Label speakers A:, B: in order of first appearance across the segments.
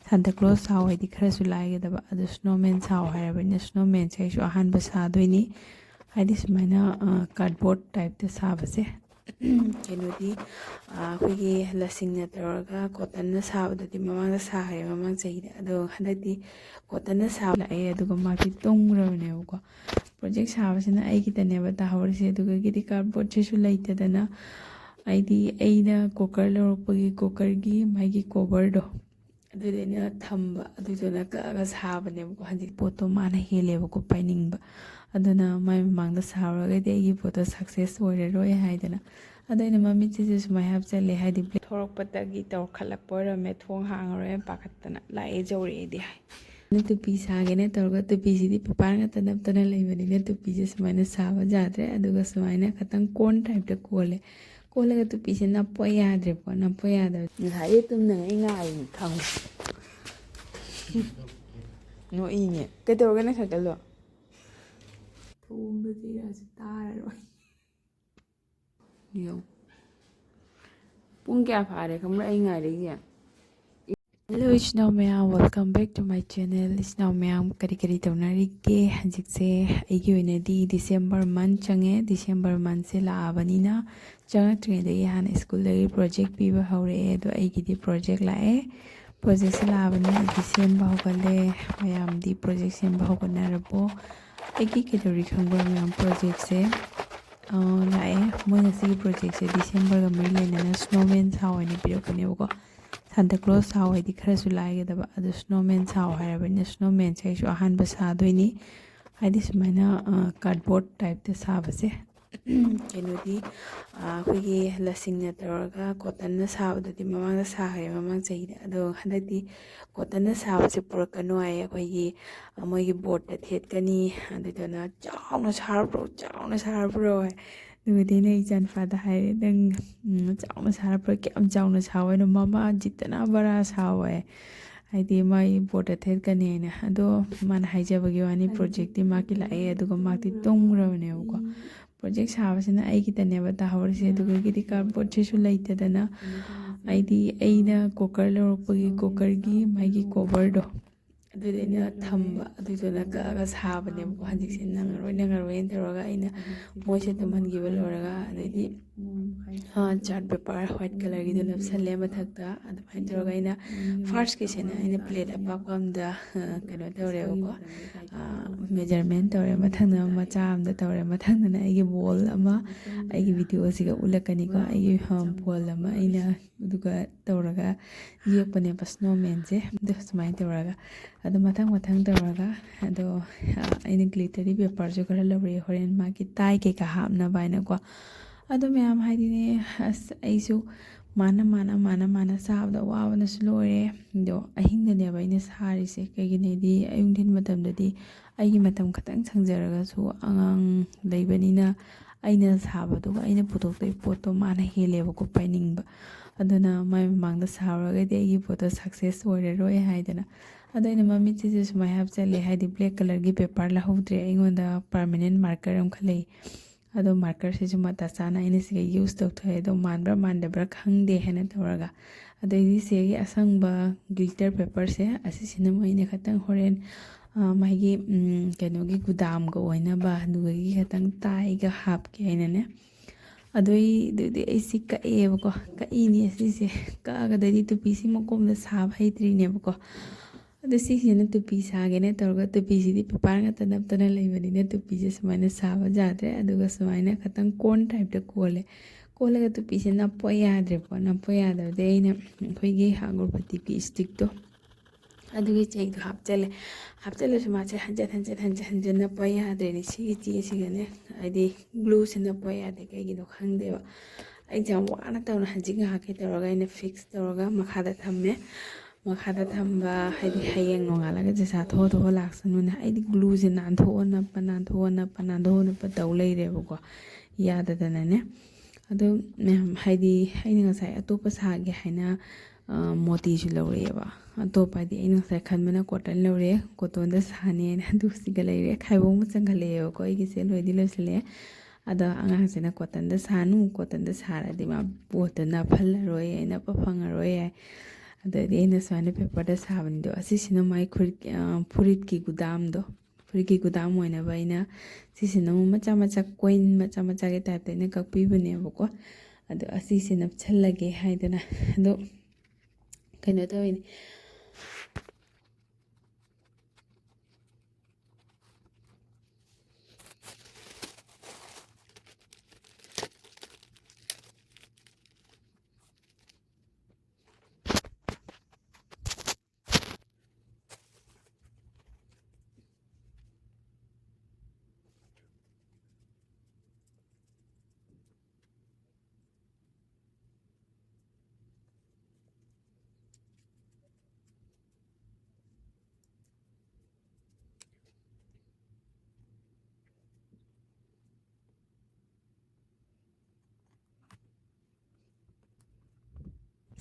A: Santa Claus saw I kharasu laigedaba adu snowman saw harabani snowman se aishu ahanba sadoini haidi sumaina cardboard type ta sabase kenodi akhoi lasing na taraga cotton na sabadadi mamang sa hare mamang chahide adu hadadi cotton na sab la aduga mati tongrabne ko project sabasina aigi taneba tahawrse aduga gidi cardboard se su laitadana aidi aina cooker lorpagi cooker gi magi cover do adudena thamba adudona ka sabane ko handi poto mana heleba ko painingba aduna mai mangda saraga de gi poto success ore roi haidana adaina mami chise sumai hab chale haidi thorok patagi taw khalak pora me thong hangare pakatana lai jore di hai ne tu pisa gene torga tu pisi di papar nga tanap tana laibani ne tu pisi sumaina saba jadre aduga sumaina katang corn type ta kole kolega tu pisi na po yadre po na po yadre ngai tum na ngai khang no ine ke torga na khakalo thum bi ya star ro yo pung kya phare kamra ai ngai re ya. Hello Echinao mayam, welcome back to my channel. Echinao mayam kari taunari ke hanjikse aigi oinadi December month change December month se laabanina changatringe dagi hana school dagi project piba haure do aigi di project lae project se laabani December hogale mayam di project semba hogana rabo aigi kedori khangba mayam project se lae moina se project se December ga mai lena snowman sawane pirokane ko Santa Claus saw I kharasu laigedaba adu snowman saw harabani snowman se aishu ahanba sadoini haidi sumaina cardboard type ta sabase kenodi akhoi lasing na taraga cotton na sabadadi mamang sa hare mamang chahide adu hadadi cotton na sabase purakano ai akhoi moigi board ta thetkani adudana chauna sarpro Nudine ichan fada hai dang chauna sarpro kyam chauna sawe no mama jitana bara sawe haidi mai board ta thetkani na ado man haijabagi wani project ti makila ai aduga makti tongrabne ko project sabasina aigi taneba tahawrse aduga gidi cardboard se su laitadana aidi aina cooker lorpagi cooker gi magi cover do adudena thamba adudona ka sabane ko hanjikse nangaroi taraga aina moise tamhangi baloraga adidi chart paper white color gi dolap salle mathakta adumai taraga aina first kisena aina plate apapamda kano tawre ko measurement tawre mathangna macha amda tawre mathangna aigi ball ama aigi video siga ulakani ko aigi ball ama aina duga tawraga yekpane snowman je do sumai tawraga ado mathang tawraga ado aina glittery paper jo kara lawre horen ma ki tai ke ka hapna baina ko ado mayam haidine as aisu mana sabda wabana slore do ahingda ne baina sari se kagine di ayungdin matamdadi aigi matam khatang sangjaraga su angang leibanina aina sabadu aina putoktoi poto mana heleba ko painingba aduna mai mangda saraga de aigi poto success ore roi haidana adaina mami chise sumai hab chale haidi black color gi paper la hodre aingonda permanent marker am khalei ado marker se juma ta sana ine se use tok thoe do manbra mandabra khangde hena tawraga ado ini se gi asangba glitter paper se asisina moine khatang horen magi kenogi gudam ga oina ba dugi khatang tai ga hap ke aina ne adoi dudi isi ka eba ko ka ini asise ka ga dadi tu pisi mokom da sab haitri ne ko adu sisina tu pisa gene torga tu pisi di papar nga tanap tana laibani ne tu pisi sumaina saba jadre aduga sumaina katang corn type ta kolega tu pisi na po yadre po na po yadre de aina khoigi agarbatti ki stick to adugi check to hapchale sumache hanje na po yadre ni chi sigane aidi glue sina po yadre kai gi do khangde ba ai jam wana tawna hanjinga ha ke toroga ina fix toroga makhada thamme makhada thamba haidi hayeng nongalaga jesa tho laksanuna aidi glue je nan tho na pa taw leire ko yadadana ne ado haidi aina ngasai atopa sage haina moti ju lawre ba atopa di aina ngasai khanmana cotton lawre cotton da sane na du siga leire khaibong changhale ko igi se loi di losle ada angang sena cotton da sara di ma bot na phal roi aina pa phang roi ꯑꯗꯩꯗꯤ ꯑꯩꯅ ꯁꯨꯃꯥꯏꯅ ꯄꯦꯄꯔꯗ ꯁꯥꯕꯅꯤꯗꯣ ꯑꯁꯤꯁꯤꯅ ꯃꯥꯏ ꯐꯨꯔꯤꯠꯀꯤ ꯒꯨꯗꯥꯝꯗꯣ ꯐꯨꯔꯤꯠꯀꯤ ꯒꯨꯗꯥꯝ ꯑꯣꯏꯅꯕ ꯑꯩꯅ ꯁꯤꯁꯤꯅ ꯑꯃꯨꯛ ꯃꯆꯥ ꯃꯆꯥ coin ꯃꯆꯥ ꯃꯆꯥꯒꯤ ꯇꯥꯏꯞꯇ ꯑꯩꯅ ꯀꯛꯄꯤꯕꯅꯦꯕꯀꯣ ꯑꯗꯣ ꯑꯁꯤꯁꯦ ꯅꯞꯁꯜꯂꯒꯦ ꯍꯥꯏꯗꯅ ꯑꯗꯣ ꯀꯩꯅꯣ ꯇꯧꯋꯤꯅꯦ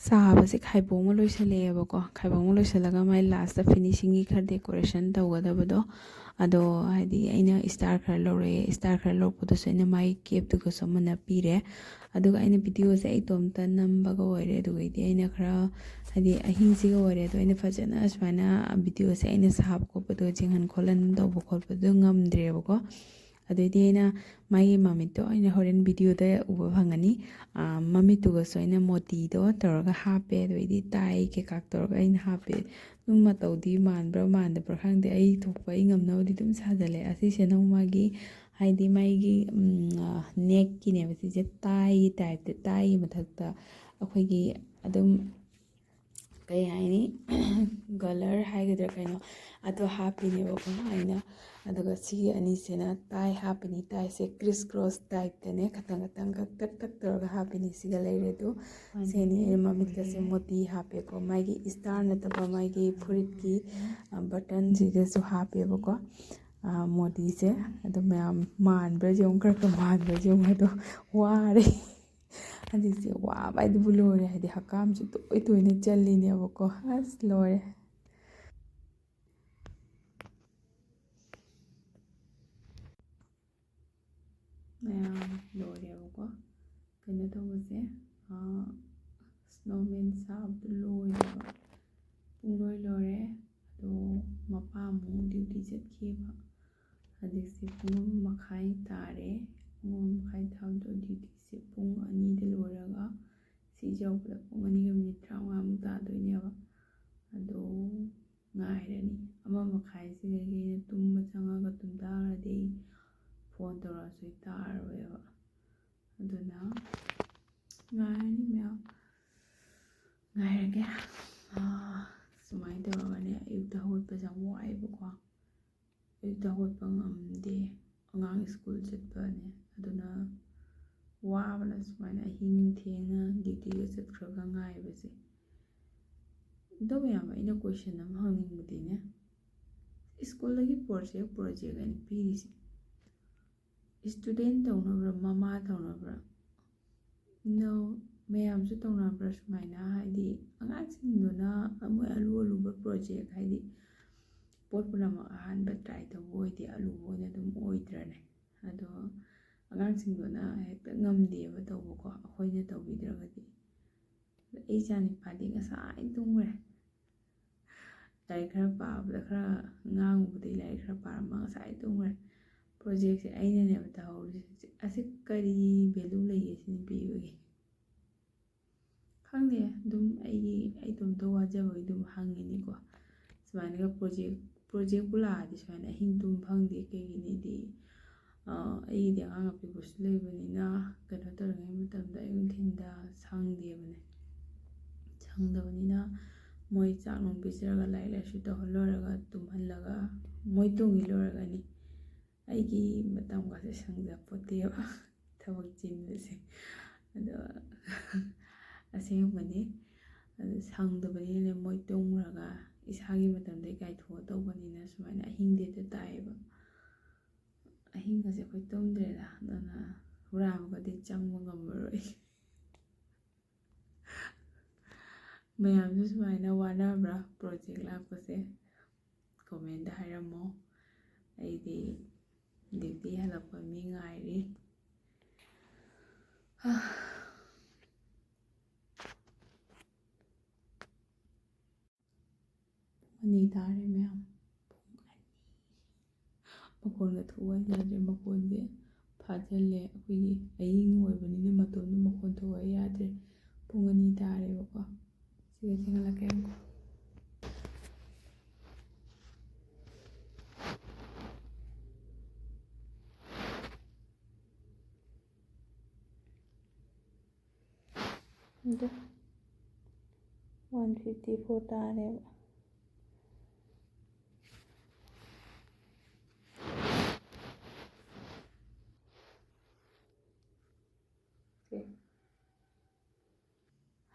A: ꯁꯥꯕꯁꯦ ꯈꯥꯏꯕꯣꯡ ꯑꯃ ꯂꯣꯏꯁꯤꯜꯂꯛꯑꯦꯕꯀꯣ ꯈꯥꯏꯕꯣꯡ ꯑꯃ ꯂꯣꯏꯁꯤꯜꯂꯒ ꯃꯥꯏ ꯂꯥꯁꯇ ꯐꯤꯅꯤꯁꯤꯡꯒꯤ ꯈꯔ ꯗꯦꯀꯣꯔꯦꯁꯟ ꯇꯧꯒꯗꯕꯗꯣ ꯑꯗꯣ ꯍꯥꯏꯗꯤ ꯑꯩꯅ ꯏꯁꯇꯥꯔ ꯈꯔ ꯂꯧꯔꯛꯑꯦ ꯏꯁꯇꯥꯔ ꯈꯔ ꯂꯧꯔꯛꯄꯗꯨꯁꯨ ꯑꯩꯅ ꯃꯥꯏ ꯀꯦꯞꯇꯨꯒꯁꯨ ꯑꯃ ꯅꯞꯄꯤꯔꯦ ꯑꯗꯨꯒ ꯑꯩꯅ ꯚꯤꯗꯤꯑꯣꯁꯦ ꯑꯩ ꯏꯇꯣꯝꯇ ꯅꯝꯕꯒ ꯑꯣꯏꯔꯦ ꯑꯗꯨꯒꯩꯗꯤ ꯑꯩꯅ ꯈꯔ ꯍꯥꯏꯗꯤ ꯑꯍꯤꯡꯁꯤꯒ ꯑꯣꯏꯔꯦ ꯑꯗꯣ ꯑꯩꯅ ꯐꯖꯅ ꯁꯨꯃꯥꯏꯅ ꯚꯤꯗꯤꯑꯣꯁꯦ ꯑꯩꯅ ꯁꯥꯕ ꯈꯣꯠꯄꯗꯣ ꯌꯦꯡꯍꯟ ꯈꯣꯠꯍꯟ ꯇꯧꯕ ꯈꯣꯠꯄꯗꯣ ꯉꯝꯗ꯭ꯔꯦꯕꯀꯣ ꯑꯗꯩꯗꯤ ꯑꯩꯅ ꯃꯥꯒꯤ ꯃꯃꯤꯠꯇꯣ ꯑꯩꯅ ꯍꯣꯔꯦꯟ ꯚꯤꯗꯤꯑꯣꯗ ꯎꯕ ꯐꯪꯒꯅꯤ ꯃꯃꯤꯠꯇꯨꯒꯁꯨ ꯑꯩꯅ ꯃꯣꯇꯤꯗꯣ ꯇꯧꯔꯒ ꯍꯥꯞꯄꯦ ꯑꯗꯩꯗꯤ ꯇꯥꯏ ꯀꯩꯀꯥ ꯇꯧꯔꯒ ꯑꯩꯅ ꯍꯥꯞꯄꯦ ꯑꯗꯨꯝ ꯃꯇꯧꯗꯤ ꯃꯥꯟꯕ꯭ꯔꯥ ꯃꯥꯟꯗꯕ꯭ꯔꯥ ꯈꯪꯗꯦ ꯑꯩ ꯊꯣꯛꯄ ꯑꯩ ꯉꯝꯅꯕꯗꯤ ꯑꯗꯨꯝ ꯁꯥꯖꯜꯂꯦ ꯑꯁꯤꯁꯤꯅ ꯃꯥꯒꯤ ꯍꯥꯏꯗꯤ ꯃꯥꯒꯤ ꯅꯦꯛꯀꯤꯅꯦꯕ ꯁꯤꯁꯦ ꯇꯥꯏꯒꯤ ꯇꯥꯏꯞꯇ ꯇꯥꯏꯒꯤ ꯃꯊꯛꯇ ꯑꯩꯈꯣꯏꯒꯤ ꯑꯗꯨꯝ ꯀꯩ ꯍꯥꯏꯅꯤ ꯒꯂꯔ ꯍꯥꯏꯒꯗ꯭ꯔꯥ ꯀꯩꯅꯣ ꯑꯗꯣ ꯍꯥꯞꯄꯤꯅꯦꯕꯀꯣ ꯑꯩꯅ ꯑꯗꯨꯒ ꯁꯤꯒꯤ ꯑꯅꯤꯁꯤꯅ ꯇꯥꯏ ꯍꯥꯞꯄꯤꯅꯤ ꯇꯥꯏꯁꯦ ꯀ꯭रिꯁ ꯀ꯭ꯔꯣꯁ ꯇꯥꯏꯞꯇꯅꯦ ꯈꯇꯪ ꯈꯇꯪ ꯇꯛ ꯇꯛ ꯇꯧꯔꯒ ꯍꯥꯞꯄꯤꯅꯤ ꯁꯤꯒ ꯂꯩꯔꯦ ꯑꯗꯨ ꯁꯤꯅꯤ ꯑꯩꯅ ꯃꯃꯤꯠꯀꯁꯦ ꯃꯣꯇꯤ ꯍꯥꯞꯄꯦꯀꯣ ꯃꯥꯒꯤ ꯏꯁꯇꯥꯔ ꯅꯠꯇꯕ ꯃꯥꯒꯤ ꯐꯨꯔꯤꯠꯀꯤ ꯕꯇꯟꯁꯤꯗꯁꯨ ꯍꯥꯞꯄꯦꯕꯀꯣ ꯃꯣꯇꯤꯁꯦ ꯑꯗꯨ ꯃꯌꯥꯝ ꯃꯥꯟꯕ꯭ꯔꯥ ꯌꯦꯡꯉꯨ ꯈꯔ ꯃꯥꯟꯕ꯭ꯔꯥ ꯌꯦꯡꯉꯨ ꯑꯗꯣ ꯋꯥꯔꯦ ꯍꯧꯖꯤꯛꯁꯦ ꯋꯥꯕ ꯍꯥꯏꯗꯨꯕꯨ ꯂꯣꯏꯔꯦ ꯍꯥꯏꯗꯤ ꯍꯛꯀꯥꯝꯁꯨ ꯇꯣꯏ ꯇꯣꯏꯅ ꯆꯜꯂꯤꯅꯦꯕꯀꯣ ꯑꯁ ꯂꯣꯏꯔꯦ ꯃꯌꯥꯝ ꯂꯣꯏꯔꯦꯕꯀꯣ ꯀꯩꯅꯣ ꯇꯧꯕꯁꯦ ꯁ꯭ꯅꯣꯃꯦꯟ ꯁꯥꯕꯗꯣ ꯂꯣꯏꯔꯦꯕ ꯄꯨꯡꯂꯣꯏ ꯂꯣꯏꯔꯦ ꯑꯗꯣ ꯃꯄꯥꯃꯨꯛ ꯗ꯭ꯌꯨꯇꯤ ꯆꯠꯈꯤꯕ ꯍꯧꯖꯤꯛꯁꯦ ꯄꯨꯡ 1:30 ꯇꯥꯔꯦ ꯄꯨꯡ 1:30 ꯇꯥꯕꯗꯣ ꯗ꯭ꯌꯨꯇꯤꯁꯦ ꯄꯨꯡ 2ꯗ ꯂꯣꯏꯔꯒ ꯁꯤ ꯌꯧꯕꯗ ꯄꯨꯡ 2ꯒ ꯃꯤꯅꯤꯠ 35ꯃꯨꯛ ꯇꯥꯗꯣꯏꯅꯦꯕ ꯑꯗꯣ ꯉꯥꯏꯔꯅꯤ 1:30ꯁꯤꯗꯒꯤ ꯑꯩꯅ ꯇꯨꯝꯕ ꯆꯪꯉꯒ ꯇꯨꯝꯊꯈ꯭ꯔꯗꯤ ꯑꯩ ꯐꯣꯟ ꯇꯧꯔꯛꯑꯁꯨ ꯑꯩ ꯇꯥꯔꯔꯣꯏꯕ ꯑꯗꯨꯅ ꯉꯥꯏꯔꯅꯤ ꯃꯌꯥꯝ ꯉꯥꯏꯔꯒꯦ ꯁꯨꯃꯥꯏꯅ ꯇꯧꯔꯒꯅꯦ ꯑꯌꯨꯛꯇ ꯍꯧꯒꯠꯄꯁꯦ ꯌꯥꯝ ꯋꯥꯏꯑꯦꯕꯀꯣ ꯑꯌꯨꯛꯇ ꯍꯧꯒꯠꯄ ꯉꯝꯗꯦ ꯑꯉꯥꯡ ꯁ꯭ꯀꯨꯜ ꯆꯠꯄꯅꯦ ꯑꯗꯨꯅ ꯋꯥꯕꯅ ꯁꯨꯃꯥꯏꯅ ꯑꯍꯤꯡ ꯊꯦꯡꯅ ꯗ꯭ꯌꯨꯇꯤꯒ ꯆꯠꯈ꯭ꯔꯒ ꯉꯥꯏꯕꯁꯦ ꯑꯗꯣ ꯃꯌꯥꯝ ꯑꯩꯅ ꯀꯣꯏꯁꯟ ꯑꯃ ꯍꯪꯅꯤꯡꯕꯗꯤꯅꯦ ꯁ꯭ꯀꯨꯜꯗꯒꯤ ꯄ꯭ꯔꯣꯖꯦꯛ ꯑꯩꯅ ꯄꯤꯔꯤꯁꯦ ꯏꯁꯇꯨꯗꯦꯟ ꯇꯧꯅꯕ꯭ꯔꯥ ꯃꯃꯥ ꯇꯧꯅꯕ꯭ꯔꯥ ꯃꯌꯥꯝꯁꯨ ꯇꯧꯅꯕ꯭ꯔꯥ ꯁꯨꯃꯥꯏꯅ ꯍꯥꯏꯗꯤ ꯑꯉꯥꯡꯁꯤꯡꯗꯨꯅ ꯃꯣꯏ ꯑꯔꯨꯕ ꯄ꯭ꯔꯣꯖꯦꯛ ꯍꯥꯏꯗꯤ ꯄꯣꯠ ꯄꯨꯝꯅꯃꯛ ꯑꯍꯥꯟꯕ ꯇ꯭ꯔꯥꯏ ꯇꯧꯕ ꯑꯣꯏꯗꯤ ꯑꯂꯨꯕ ꯑꯣꯏꯅ ꯑꯗꯨꯝ ꯑꯣꯏꯗ꯭ꯔꯅꯦ ꯑꯗꯣ ꯑꯉꯥꯡꯁꯤꯡꯗꯨꯅ ꯍꯦꯛꯇ ꯉꯝꯗꯦꯕ ꯇꯧꯕꯀꯣ ꯑꯩꯈꯣꯏꯅ ꯇꯧꯕꯤꯗ꯭ꯔꯒꯗꯤ ꯑꯩ ꯏꯆꯥꯅꯨꯄꯥꯗꯤ ꯉꯁꯥꯏ ꯇꯨꯝꯈ꯭ꯔꯦ ꯂꯥꯏꯔꯤꯛ ꯈꯔ ꯄꯥꯕꯗ ꯈꯔ ꯉꯥꯡꯉꯨꯕꯗꯒꯤ ꯂꯥꯏꯔꯤꯛ ꯈꯔ ꯄꯥꯔꯝꯃꯒ ꯉꯁꯥꯏ ꯇꯨꯝꯈ꯭ꯔꯦ ꯄ꯭ꯔꯣꯖꯦꯛꯁꯦ ꯑꯩꯅꯅꯦꯕ ꯇꯧꯍꯧꯔꯤꯁꯦ ꯑꯁꯤ ꯀꯔꯤ ꯚꯦꯂꯨ ꯂꯩꯒꯦ ꯁꯤꯅ ꯄꯤꯕꯒꯤ ꯈꯪꯗꯦ ꯑꯗꯨꯝ ꯑꯩ ꯏꯇꯣꯝꯇ ꯋꯥꯖꯕꯒꯤ ꯑꯗꯨꯝ ꯍꯪꯉꯤꯅꯤꯀꯣ ꯁꯨꯃꯥꯏꯅꯒ ꯄ꯭ꯔꯣꯖꯦꯛꯄꯨ ꯂꯥꯛꯑꯗꯤ ꯁꯨꯃꯥꯏꯅ ꯑꯍꯤꯡ ꯇꯨꯝ ꯐꯪꯗꯦ ꯀꯩꯒꯤꯅꯤꯗꯤ ꯑꯩꯒꯤꯗꯤ ꯑꯉꯥꯡ ꯑꯄꯤꯛꯄꯁꯨ ꯂꯩꯕꯅꯤꯅ ꯀꯩꯅꯣ ꯇꯧꯔꯤꯉꯩ ꯃꯇꯝꯗ ꯑꯌꯨꯛ ꯅꯨꯡꯊꯤꯟꯗ ꯁꯪꯗꯕꯅꯤꯅ ꯃꯣꯏ ꯆꯥꯛ ꯅꯨꯡ ꯄꯤꯖꯔꯒ ꯂꯥꯏꯔꯤꯛ ꯂꯥꯏꯁꯨ ꯇꯧꯍꯜꯂꯣꯏꯔꯒ ꯇꯨꯝꯍꯜꯂꯒ ꯃꯣꯏ ꯇꯨꯡꯒꯤ ꯂꯣꯏꯔꯒꯅꯤ ꯑꯩꯒꯤ ꯃꯇꯝꯒꯁꯦ ꯁꯪꯖꯄꯣꯠꯇꯦꯕ ꯊꯕꯛ ꯆꯤꯟꯕꯁꯦ ꯑꯗꯣ ꯑꯁꯦꯡꯕꯅꯤ ꯑꯗꯨ ꯁꯪꯗꯕꯅꯤꯅꯅꯦ ꯃꯣꯏ ꯇꯨꯝꯈ꯭ꯔꯒ ꯏꯁꯥꯒꯤ ꯃꯇꯝꯗꯩ ꯀꯥꯏꯊꯣꯛꯑ ꯇꯧꯕꯅꯤꯅ ꯁꯨꯃꯥꯏꯅ ꯑꯍꯤꯡꯗꯦꯗ ꯇꯥꯏꯌꯦꯕ ꯑꯍꯤꯡꯒꯁꯦ ꯑꯩꯈꯣꯏ ꯇꯨꯝꯗ꯭ꯔꯦꯗ ꯑꯗꯨꯅ ꯍꯨꯔꯥꯟꯕꯒꯗꯤ ꯆꯪꯕ ꯉꯝꯃꯔꯣꯏ ꯃꯌꯥꯝꯁꯨ ꯁꯨꯃꯥꯏꯅ ꯋꯥꯅꯕ꯭ꯔꯥ ꯄ꯭ꯔꯣꯖꯦꯛ ꯂꯥꯛꯄꯁꯦ ꯀꯣꯃꯦꯟꯗ ꯍꯥꯏꯔꯝꯃꯣ ꯑꯩꯗꯤ ꯗ꯭ꯌꯨꯇꯤ ꯍꯜꯂꯛꯄ ꯃꯤ ꯉꯥꯏꯔꯤ ꯑꯅꯤ ꯇꯥꯔꯦ ꯃꯌꯥꯝ ꯄꯨꯡ ꯑꯅꯤ ꯃꯈꯣꯟꯒ ꯊꯣꯛꯑ ꯌꯥꯗ꯭ꯔꯦ ꯃꯈꯣꯟꯁꯦ ꯐꯥꯖꯤꯜꯂꯦ ꯑꯩꯈꯣꯏꯒꯤ ꯑꯍꯤꯡ ꯑꯣꯏꯕꯅꯤꯅ ꯃꯇꯣꯝꯗ ꯃꯈꯣꯟ ꯊꯣꯛꯑ ꯌꯥꯗ꯭ꯔꯦ ꯄꯨꯡ ꯑꯅꯤ ꯇꯥꯔꯦꯕꯀꯣ ꯁꯤꯒ ꯆꯤꯡꯍꯜꯂꯛꯀꯦ ꯑꯃꯨꯛ ꯑꯗꯨ 154 ꯇꯥꯔꯦꯕ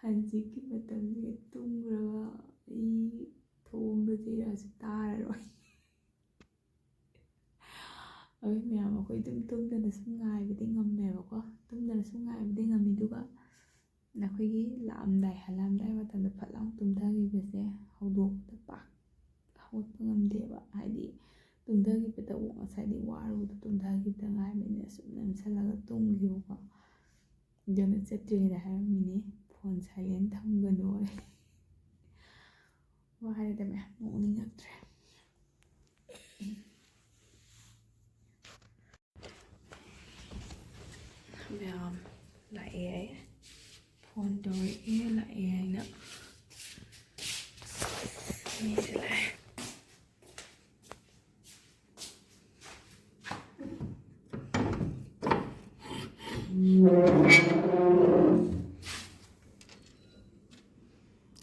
A: ꯍꯧꯖꯤꯛꯀꯤ ꯃꯇꯝꯁꯤꯒ ꯇꯨꯝꯈ꯭ꯔꯒ ꯑꯩ ꯊꯣꯡꯕꯁꯤꯔꯁꯨ ꯇꯥꯔꯔꯣꯏ ꯑꯩꯈꯣꯏ ꯃꯌꯥꯝ ꯑꯩꯈꯣꯏ ꯑꯗꯨꯝ ꯇꯨꯝꯗꯅ ꯁꯨꯝ ꯉꯥꯏꯕꯗꯤ ꯉꯝꯃꯦꯕꯀꯣ ꯇꯨꯝꯗꯅ ꯁꯨꯝ ꯉꯥꯏꯕꯗꯤ ꯉꯝꯃꯤ ꯑꯗꯨꯒ ꯑꯩꯈꯣꯏꯒꯤ ꯂꯥꯛꯑꯝꯗꯥꯏ ꯍꯜꯂꯛꯑꯝꯗꯥꯏ ꯃꯇꯝꯗ ꯐꯠ ꯂꯥꯎ ꯇꯨꯝꯊꯈꯤꯕꯁꯦ ꯍꯧꯗꯣꯛꯄꯗ ꯄꯥꯛ ꯍꯧꯒꯠꯄ ꯉꯝꯗꯦꯕ ꯍꯥꯏꯗꯤ ꯇꯨꯝꯊꯈꯤꯕꯗ ꯉꯁꯥꯏꯗꯤ ꯋꯥꯔꯨꯕꯗ ꯇꯨꯝꯊꯈꯤꯕꯗ ꯉꯥꯏꯕꯅꯤꯅ ꯁꯨꯝ ꯅꯝꯁꯜꯂꯒ ꯇꯨꯝꯈꯤꯕꯀꯣ ꯑꯗꯨꯅ ꯆꯠꯇ꯭ꯔꯤꯉꯩꯗ ꯍꯥꯏꯔꯝꯃꯤꯅꯦ ꯐꯣꯟ ꯁꯥꯏꯂꯦꯟ ꯊꯝꯒꯅꯣ ꯋꯥꯔꯦꯗ ꯃꯌꯥꯝ ꯅꯣꯛꯅꯤꯡꯉꯛꯇ꯭ꯔꯦ ꯃꯌꯥꯝ ꯂꯥꯛꯑꯦ ꯑꯩ ꯐꯣꯟ ꯇꯧꯔꯛꯑꯦ ꯂꯥꯛꯑꯦ ꯍꯥꯏꯅ ꯃꯤꯁꯦ ꯂꯥꯛꯑꯦ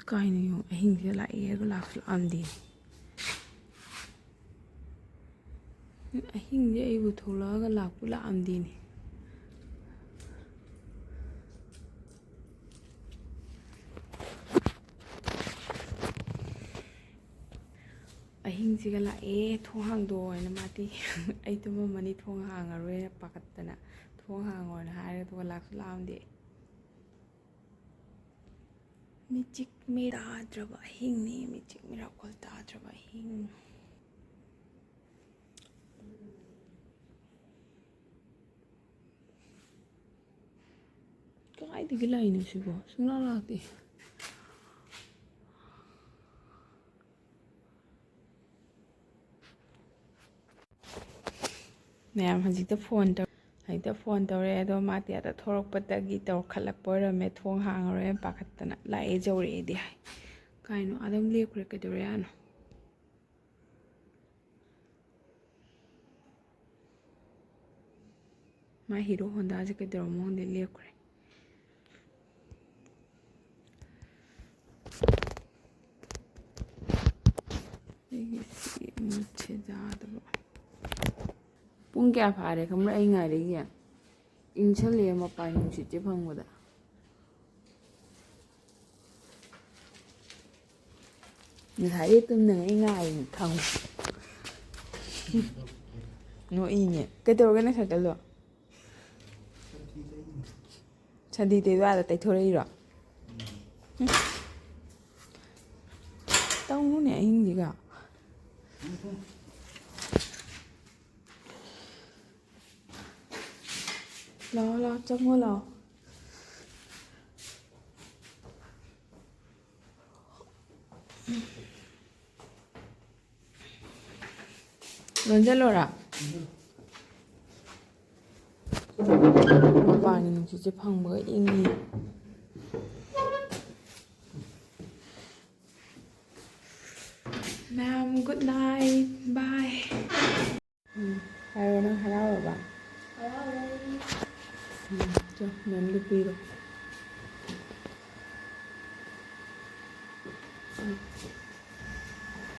A: ꯀꯥꯏꯅ ꯌꯦꯡꯉꯣ ꯑꯍꯤꯡꯁꯤꯗ ꯂꯥꯛꯑꯦ ꯍꯥꯏꯔꯒ ꯂꯥꯛꯁꯨ ꯂꯥꯛꯑꯝꯗꯦ ꯑꯍꯤꯡꯁꯦ ꯑꯩꯕꯨ ꯊꯣꯛꯂꯛꯑꯒ ꯂꯥꯛꯄꯨ ꯂꯥꯛꯑꯝꯗꯦꯅꯦ ꯑꯍꯤꯡꯁꯤꯒ ꯂꯥꯛꯑꯦ ꯊꯣꯡ ꯍꯥꯡꯗꯣꯛꯑꯣꯅ ꯃꯥꯗꯤ ꯑꯩ ꯇꯨꯝꯃꯝꯃꯅꯤ ꯊꯣꯡ ꯍꯥꯡꯉꯔꯣꯏꯅ ꯄꯥꯈꯠꯇꯅ ꯊꯣꯡ ꯍꯥꯡꯉꯣꯅ ꯍꯥꯏꯔꯒ ꯑꯗꯨꯒ ꯂꯥꯛꯁꯨ ꯂꯥꯛꯑꯝꯗꯦ ꯃꯤꯆꯤꯛ ꯃꯤꯔꯥꯗ꯭ꯔꯕ ꯑꯍꯤꯡꯅꯤ ꯃꯤꯆꯤꯛ ꯃꯤꯔꯥꯈꯣꯜ ꯇꯥꯗ꯭ꯔꯕ ꯑꯍꯤꯡ ꯀꯗꯥꯏꯗꯒꯤ ꯂꯥꯛꯏꯅꯣ ꯁꯤꯕꯣ ꯁꯨꯡꯂꯥꯛ ꯂꯥꯛꯇꯦ ꯃꯌꯥꯝ ꯍꯧꯖꯤꯛꯇ ꯐꯣꯟ ꯇꯧꯔꯛꯑꯦ ꯑꯗꯣ ꯃꯥꯗꯤ ꯑꯗ ꯊꯣꯔꯛꯄꯗꯒꯤ ꯇꯧꯔꯛꯈꯠꯂꯛꯄ ꯑꯣꯏꯔꯝꯃꯦ ꯊꯣꯡ ꯍꯥꯡꯉꯔꯣꯏꯅ ꯄꯥꯈꯠꯇꯅ ꯂꯥꯛꯑꯦ ꯌꯧꯔꯛꯑꯦꯗꯤ ꯍꯥꯏ ꯀꯥꯏꯅꯣ ꯑꯗꯨꯝ ꯂꯦꯞꯈ꯭ꯔꯦ ꯀꯩꯗꯧꯔꯦ ꯌꯥꯅꯣ ꯃꯥ ꯍꯤꯔꯣ ꯍꯣꯟꯗꯥꯁꯦ ꯀꯩꯗꯧꯔꯝꯃꯣ ꯈꯪꯗꯦ ꯂꯦꯞꯈ꯭ꯔꯦ ꯑꯩꯒꯤ ꯁꯤ ꯃꯨꯠꯁꯦ ꯌꯥꯗꯕ ꯄꯨꯡ ꯀꯌꯥ ꯐꯥꯔꯦ ꯈꯪꯕ꯭ꯔꯥ ꯑꯩ ꯉꯥꯏꯔꯤꯁꯦ ꯏꯪꯁꯜꯂꯛꯑꯦ ꯃꯄꯥꯟ ꯅꯨꯡꯁꯤꯠꯁꯦ ꯐꯪꯕꯗ ꯉꯁꯥꯏꯗꯩ ꯇꯨꯝꯗꯉꯩ ꯉꯥꯏꯔꯤꯅꯤ ꯈꯪꯕ ꯅꯣꯛꯏꯅꯦ ꯀꯩꯗꯧꯔꯒꯦ ꯅꯪ ꯁꯥꯏꯀꯜꯗꯣ ꯁꯟꯗꯤ ꯇꯩꯕ ꯑꯥꯗ ꯇꯩꯊꯣꯔꯛꯏꯔꯣ ꯇꯧꯅꯨꯅꯦ ꯑꯍꯤꯡꯁꯤꯒ ꯂꯥꯛꯑꯣ ꯂꯥꯛꯑꯣ ꯆꯪꯉꯣ ꯂꯥꯛꯑꯣ ꯂꯣꯟꯁꯤꯜꯂꯣꯔꯥ ꯃꯄꯥꯟꯒꯤ ꯅꯨꯡꯁꯤꯠꯁꯦ ꯐꯪꯕꯒ ꯏꯪꯉꯤ ꯃꯌꯥꯝ ꯒꯨꯗ ꯅꯥꯏꯠ ꯕꯥꯏ ꯍꯥꯏꯔꯣ ꯅꯪ ꯍꯔꯥꯎꯔꯕ ꯆꯣ ꯃꯦꯝꯗ ꯄꯤꯔꯣ